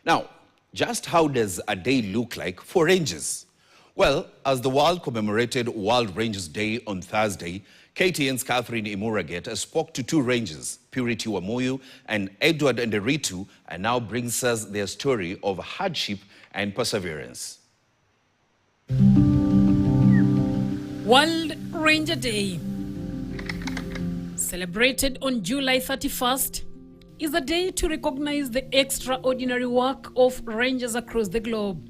Now, just how does a day look like for rangers? Well, as the world commemorated World Rangers Day on Thursday, KTN's Catherine Imuraget spoke to two rangers, Purity Wamuyu and Edward Nderitu, and now brings us their story of hardship and perseverance. World Ranger Day, celebrated on July 31st, is a day to recognize the extraordinary work of rangers across the globe.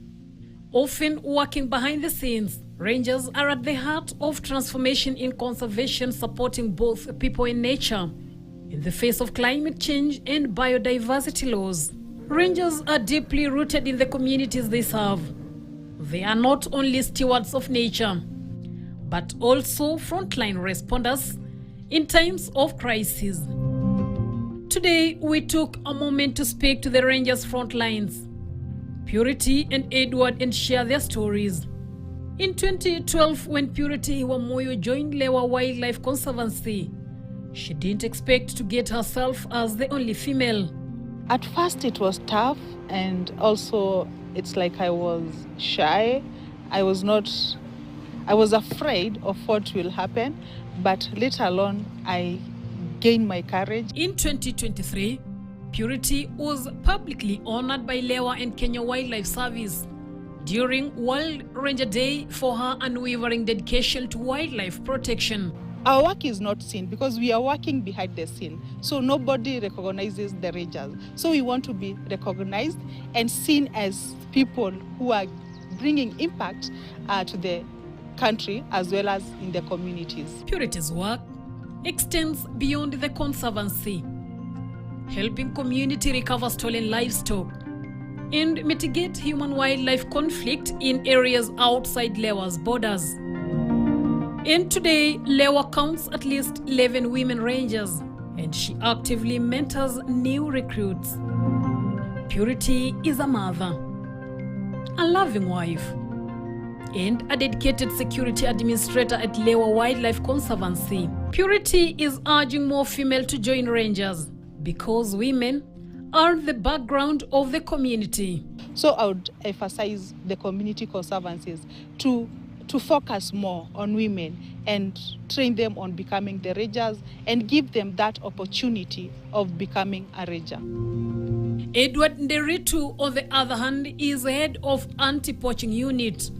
Often working behind the scenes, rangers are at the heart of transformation in conservation, supporting both people and nature. In the face of climate change and biodiversity laws, rangers are deeply rooted in the communities they serve. They are not only stewards of nature, but also frontline responders in times of crisis. Today, we took a moment to speak to the Rangers' front lines, Purity and Edward, and share their stories. In 2012, when Purity Wamuyu joined Lewa Wildlife Conservancy, she didn't expect to get herself as the only female. At first it was tough, and also it's like I was shy. I was afraid of what will happen, but later on I gained my courage. In 2023, Purity was publicly honored by Lewa and Kenya Wildlife Service during World Ranger Day for her unwavering dedication to wildlife protection. Our work is not seen because we are working behind the scene, so nobody recognizes the rangers. So we want to be recognized and seen as people who are bringing impact to the country as well as in the communities. Purity's work extends beyond the conservancy, helping community recover stolen livestock and mitigate human-wildlife conflict in areas outside Lewa's borders. And today, Lewa counts at least 11 women rangers, and she actively mentors new recruits. Purity is a mother, a loving wife, and a dedicated security administrator at Lewa Wildlife Conservancy. Purity is urging more females to join rangers because women are the background of the community. So I would emphasize the community conservancies to focus more on women and train them on becoming the rangers and give them that opportunity of becoming a ranger. Edward Nderitu, on the other hand, is head of anti-poaching unit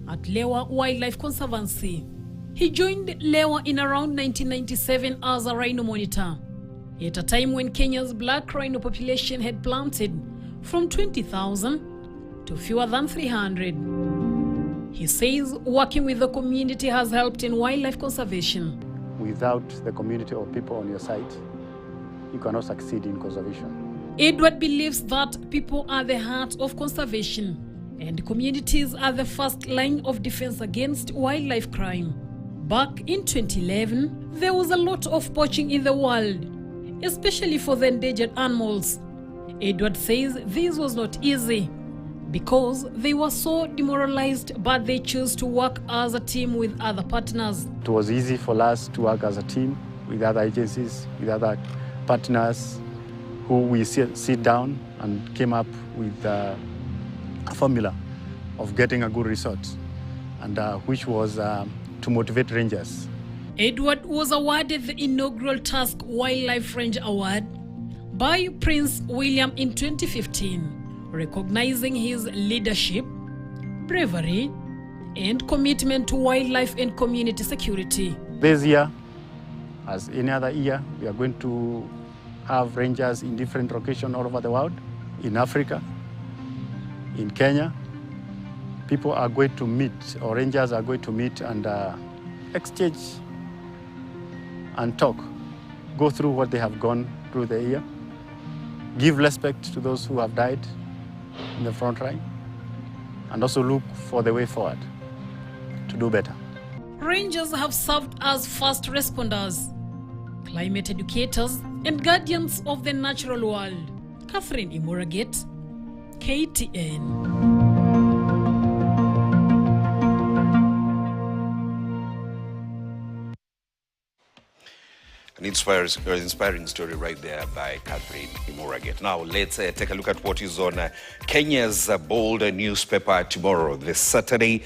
at Lewa Wildlife Conservancy. He joined Lewa in around 1997 as a rhino monitor, at a time when Kenya's black rhino population had plummeted from 20,000 to fewer than 300. He says working with the community has helped in wildlife conservation. Without the community or people on your side, you cannot succeed in conservation. Edward believes that people are the heart of conservation, and communities are the first line of defense against wildlife crime. Back in 2011, there was a lot of poaching in the world, especially for the endangered animals. Edward says this was not easy because they were so demoralized, but they chose to work as a team with other partners. It was easy for us to work as a team with other agencies, with other partners who we sit down and came up with a formula of getting a good result, and which was to motivate rangers. Edward was awarded the inaugural Task Wildlife Ranger Award by Prince William in 2015, recognizing his leadership, bravery, and commitment to wildlife and community security. This year, as any other year, we are going to have rangers in different locations all over the world, in Africa, in Kenya. People are going to meet, or rangers are going to meet and exchange and talk, go through what they have gone through the year, give respect to those who have died in the front line, and also look for the way forward to do better. Rangers have served as first responders, climate educators, and guardians of the natural world. Catherine Imuraget, KTN. Inspiring story right there by Catherine Imuraget. Now, let's take a look at what is on Kenya's bold newspaper tomorrow, the Saturday